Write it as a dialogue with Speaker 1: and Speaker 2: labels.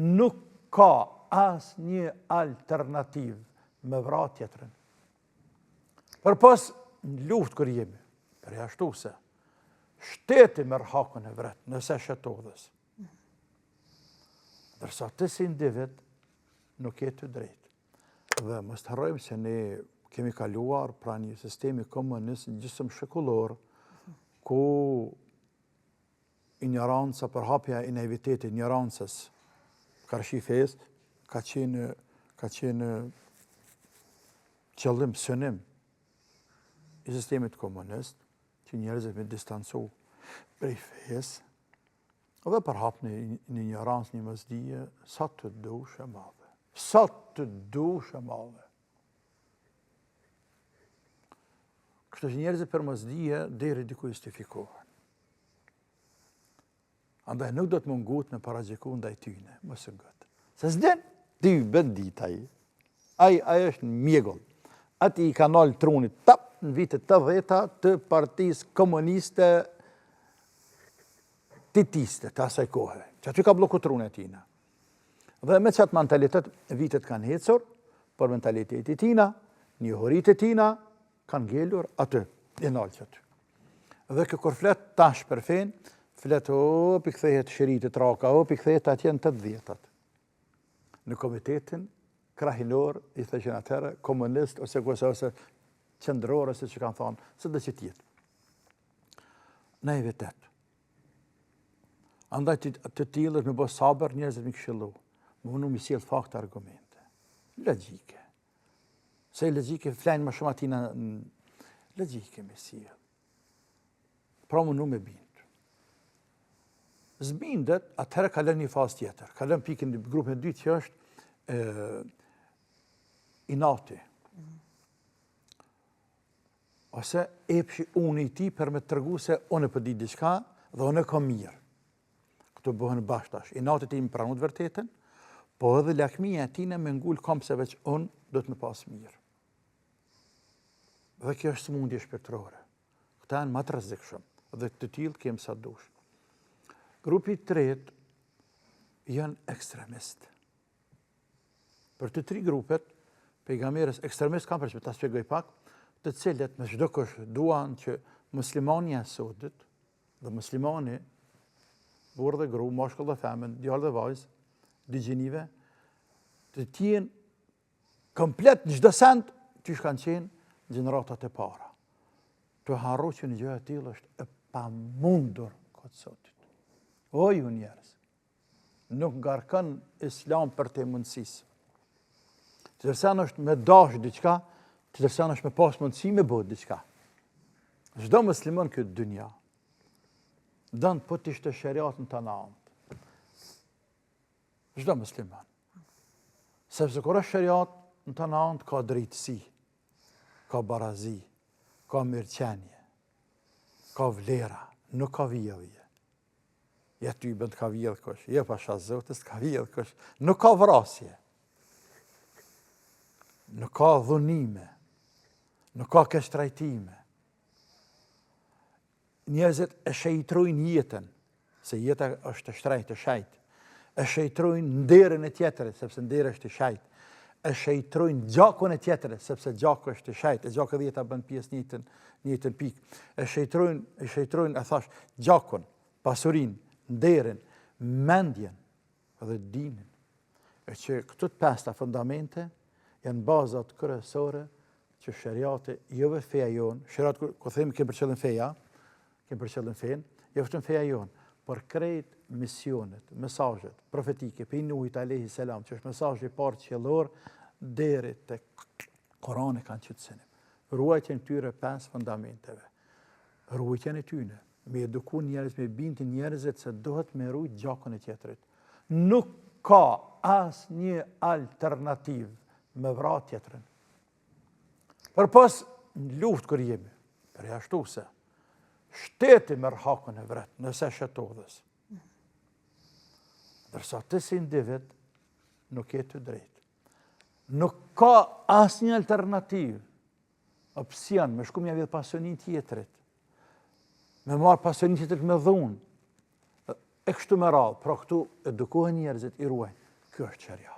Speaker 1: Nuk ka as një alternativ me vra tjetërën. Përpos në luftë kër jemi, përjashtu se shteti merr hakun e vret, nëse shetodhës. Dërsa të si individ nuk je të drejtë. Dhe mos të harrojmë se ne kemi kaluar pra një sistemi komunist gjysmë shekullor, ku ignoranca, përhapja e naivitetit, ignorancës karshi fesë, ka qenë qëllim, synim i sistemit komunist, që njerëzit me distancu prej fesë, dhe përhap në ignorancë, një mëzdije, sa të dush e madhe. Sa të dush e madhe. Kështu që njerëzit për mëzdije, deri diku justifikohen. Andaj nuk do të mungut me paragjiku ndaj tyne, mësë gëtë. Se s'den, ty bëndit aji. Aji është në mjegull. Ati i kanal trunit, tap, në vitet të 80 të partisë komuniste titiste të asaj kohë, që aty ka bloku trunë e tina. Dhe me qatë mentalitet, vitet kanë hecur, por mentaliteti tina, njohurit e tina, kanë gjellur aty, e nalë që aty. Dhe kur flet tash për fen, flet o pikthehet shëritit raka, o pikthehet atje në 80-at. Në komitetin krahinor, i thëshin atëherë, komunist, ose qëndrore, se që kanë thonë, se dhe që tjetë. Naivitet. Andaj të tjilës me bo sabër, njerëzit me këshillu. Më vënu mi sjellë fakte argumente. Logjike. Se logjike, flajnë më shumë atina, logjike me sjellë. Pra më nu me bindë. Zbindet, atëherë kalën një fazë tjetër. Kalën pikën në grupën e dytë që është inati. Ose epshi unë i ti për me të tërgu se unë e përdi diçka dhe unë e kam mirë. Këtu bëhen bashkë tash. Inatit i më pranu të vërtetën, po edhe lakmija e tine me ngull kam se veç unë do të me pas mirë. Dhe kjo është smundje shpirtërore. Këta janë më të rrezikshëm dhe të tillë kemë sa dush. Grupi i tretë janë ekstremist. Për të tri grupet, pejgamberës ekstremist kam për që ta shpjegoj pak, të cilët me çdo kush duan që muslimani i sodit dhe muslimani, burrë dhe gru, mashkull dhe femën, djalë dhe vajzë, digjinive, të tjenë komplet në çdo send që kanë qenë gjeneratat e para. Të harro që një gjë e tillë është e pamundur këtë sotit. O ju njerëz, nuk ngarkon islam për të mundësisë. Të tërsen është me dash diçka, të tërsen është me pas mundësi me bëhet diçka. Çdo musliman këtë dynja, dënë po të ishte shariatën të naamët. Çdo musliman. Sepse kur është shariat në të naamët ka drejtësi, ka barazi, ka mirëqenie, ka vlera, nuk ka vjedhje. Ja ty bënd ka vjedhë kush, ja pasha Zotës ka vjedhë kush, nuk ka vrasje, nuk ka dhunime, nuk ka kështrajtime. Njerëzit e shejtrojnë jetën, se jeta është shtrajt, e shajt. E shejtrojnë nderin e tjetërit, sepse nderi është i shajt. E shejtrojnë gjakun e tjetërit, sepse gjaku është i shajt. E gjakë dhe jeta bën pjesë njëtën pikë. E shejtrojnë, e thash, gjakun, pasurin, nderin, mendjen dhe dinin. E që këto të pesta fundamente janë bazat kryesore që shariati, jo ve feja jonë, shariati, ku themi kemë për qëllën feja, kemë për qëllën fejnë, jo vetëm feja jonë, por krejt misionet, mesazhet profetike, për Nuhit alayhi salam, që është mesazhi i parë qellor, deri te Kurani kanë qytësinim. Ruajtjen tyre 5 fundamenteve. Ruajtjen e tyne, me eduku njerëz, me bindë njerëzit se duhet me rujt gjakun e tjetërit. Nuk ka as një alternativ me vra tjetërin. Përpos në luftë kër jemi, përjashtu se shteti merr hakun e vret, nëse shetodhës. Dërsa të si individ nuk je të drejtë. Nuk ka as një alternativ, opsion, me shku mja vidhë pasionin tjetërit, me marë pasionin tjetërit me dhunë, e kështu me radhë, pra këtu edukohen njerëzit i ruajnë. Kjo është qeria.